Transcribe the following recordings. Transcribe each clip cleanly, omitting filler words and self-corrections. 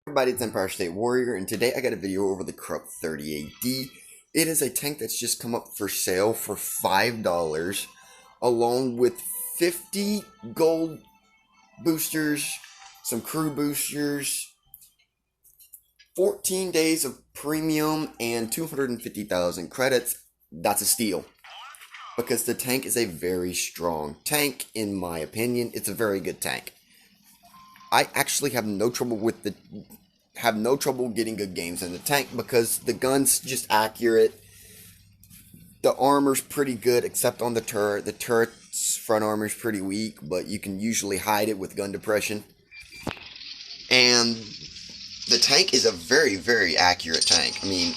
Everybody, it's Empire State Warrior, and today I got a video over the Krupp 30AD. It is a tank that's just come up for sale for $5, along with 50 gold boosters, some crew boosters, 14 days of premium, and 250,000 credits. That's a steal, because the tank is a very strong tank, in my opinion. It's a very good tank. I actually have no trouble getting good games in the tank because the gun's just accurate. The armor's pretty good except on the turret. The turret's front armor's pretty weak, but you can usually hide it with gun depression. And the tank is a very, very accurate tank. I mean,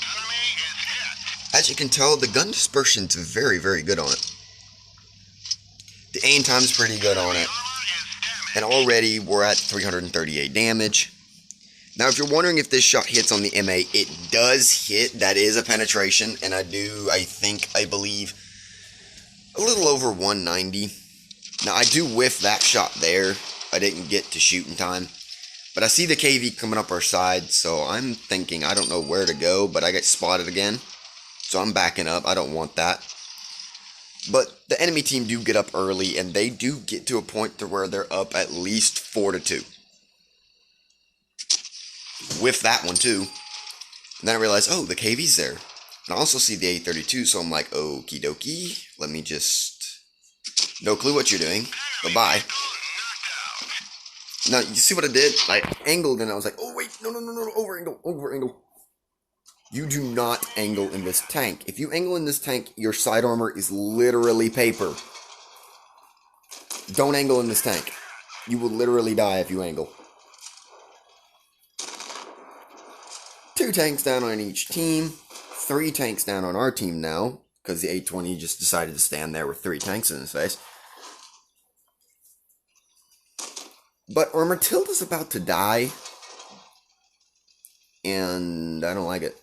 as you can tell, the gun dispersion's very, very good on it. The aim time's pretty good on it. And already we're at 338 damage. Now, if you're wondering if this shot hits on the MA, it does hit. That is a penetration. And I believe, a little over 190. Now, I do whiff that shot there. I didn't get to shoot in time. But I see the KV coming up our side, so I'm thinking I don't know where to go, but I get spotted again. So I'm backing up. I don't want that. But the enemy team do get up early, and they do get to a point to where they're up at least 4-2. With that one too. And then I realize, oh, the KV's there. And I also see the A32, so I'm like, okie dokie. Let me just... No clue what you're doing. Bye-bye. Now, you see what I did? I angled, and I was like, oh, wait, no, over angle. You do not angle in this tank. If you angle in this tank, your side armor is literally paper. Don't angle in this tank. You will literally die if you angle. 2 tanks down on each team. 3 tanks down on our team now, because the 820 just decided to stand there with 3 tanks in his face. But our Matilda's about to die, and I don't like it.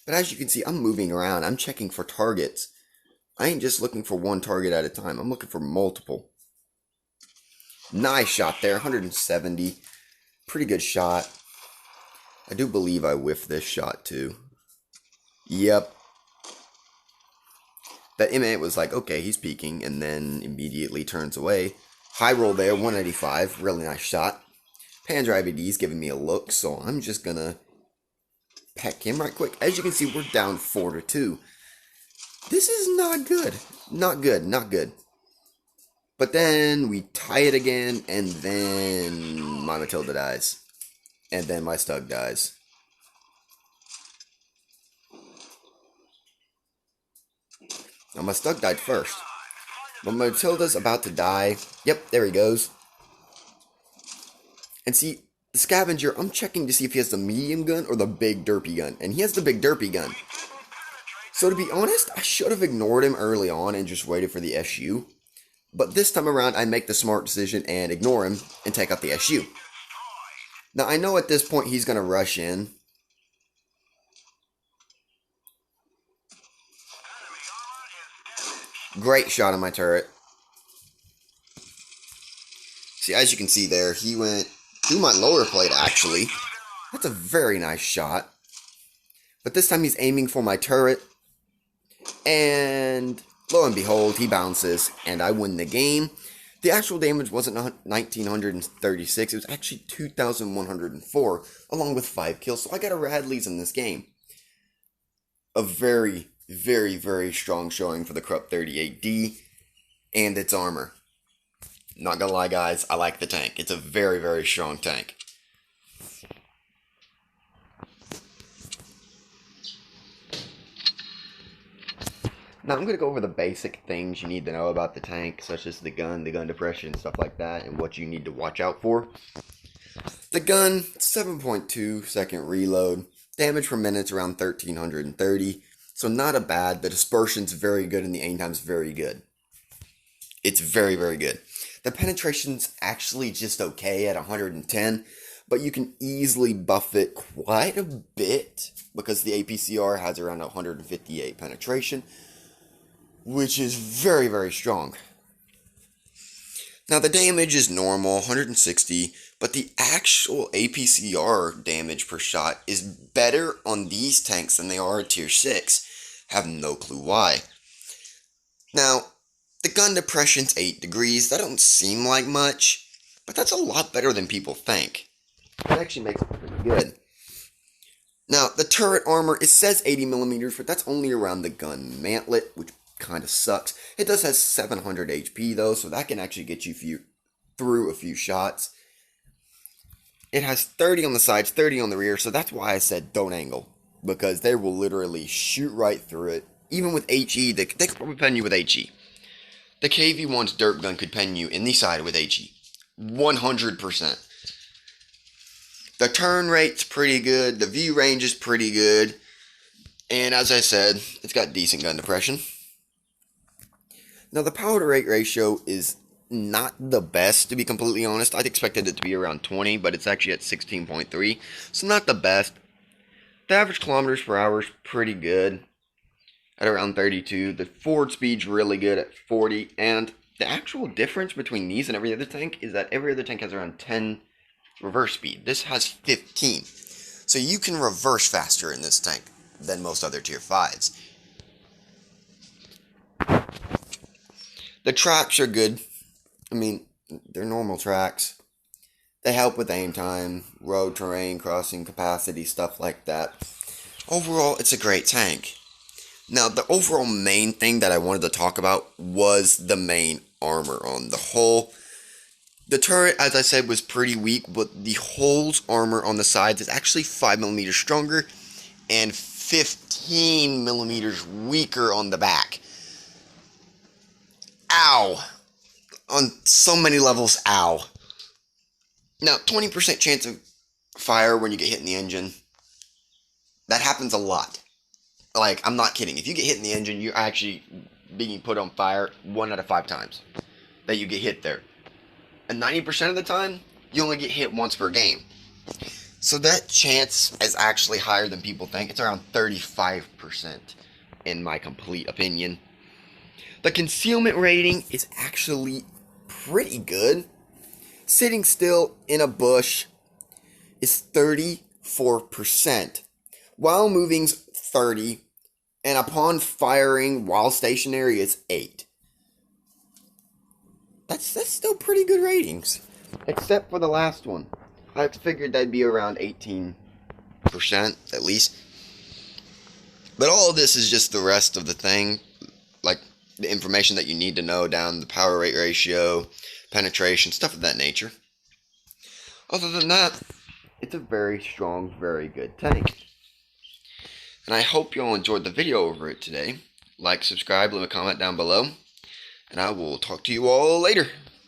But as you can see, I'm moving around. I'm checking for targets. I ain't just looking for one target at a time. I'm looking for multiple. Nice shot there, 170. Pretty good shot. I do believe I whiffed this shot too. Yep. That M8 was like, okay, he's peeking, and then immediately turns away. High roll there, 185. Really nice shot. Panzer IVD's giving me a look, so I'm just gonna peck him right quick. As you can see, we're down 4-2. This is not good. Not good. But then we tie it again, and then my Matilda dies. And then my Stug dies. Now my Stug died first. But Matilda's about to die. Yep, there he goes. And see, the scavenger, I'm checking to see if he has the medium gun or the big derpy gun. And he has the big derpy gun. So to be honest, I should have ignored him early on and just waited for the SU. But this time around, I make the smart decision and ignore him and take out the SU. Now, I know at this point he's going to rush in. Great shot on my turret. See, as you can see there, he went through my lower plate, actually. That's a very nice shot. But this time he's aiming for my turret. And lo and behold, he bounces, and I win the game. The actual damage wasn't 1,936, it was actually 2,104, along with 5 kills, so I got a Radley's in this game. A very, very, very strong showing for the Krupp 30AD and its armor. Not gonna lie, guys, I like the tank. It's a very, very strong tank. Now, I'm going to go over the basic things you need to know about the tank, such as the gun depression, stuff like that, and what you need to watch out for. The gun, 7.2 second reload, damage per minute's around 1,330, so not a bad. The dispersion's very good, and the aim time's very good. It's very, very good. The penetration's actually just okay at 110, but you can easily buff it quite a bit, because the APCR has around 158 penetration, which is very, very strong. Now the damage is normal, 160, but the actual APCR damage per shot is better on these tanks than they are at tier 6. Have no clue why. Now, the gun depression's 8 degrees. That don't seem like much, but that's a lot better than people think. It actually makes it pretty good. Now, the turret armor, it says 80 millimeters, but that's only around the gun mantlet, which kind of sucks. It does have 700 HP though, so that can actually get you through a few shots. It has 30 on the sides, 30 on the rear, so that's why I said don't angle, because they will literally shoot right through it. Even with HE, they could probably pen you with HE. The KV-1's derp gun could pen you in the side with HE. 100%. The turn rate's pretty good, the view range is pretty good, and as I said, it's got decent gun depression. Now the power to rate ratio is not the best, to be completely honest. I'd expected it to be around 20, but it's actually at 16.3, so not the best. The average kilometers per hour is pretty good, at around 32. The forward speed's really good at 40, and the actual difference between these and every other tank is that every other tank has around 10 reverse speed. This has 15. So you can reverse faster in this tank than most other tier 5s. The tracks are good. I mean, they're normal tracks. They help with aim time, road terrain, crossing capacity, stuff like that. Overall, it's a great tank. Now, the overall main thing that I wanted to talk about was the main armor on the hull. The turret, as I said, was pretty weak, but the hull's armor on the sides is actually 5mm stronger and 15mm weaker on the back. Ow! On so many levels, ow. Now, 20% chance of fire when you get hit in the engine. That happens a lot. Like, I'm not kidding. If you get hit in the engine, you're actually being put on fire 1 out of 5 times that you get hit there. And 90% of the time, you only get hit once per game. So that chance is actually higher than people think. It's around 35% in my complete opinion. The concealment rating is actually pretty good. Sitting still in a bush is 34%. While moving's 30, and upon firing while stationary is 8. That's still pretty good ratings, except for the last one. I figured that'd be around 18% at least. But all of this is just the rest of the thing, like the information that you need to know down the power rate ratio, penetration, stuff of that nature. Other than that, it's a very strong, very good tank. And I hope you all enjoyed the video over it today. Like, subscribe, leave a comment down below. And I will talk to you all later.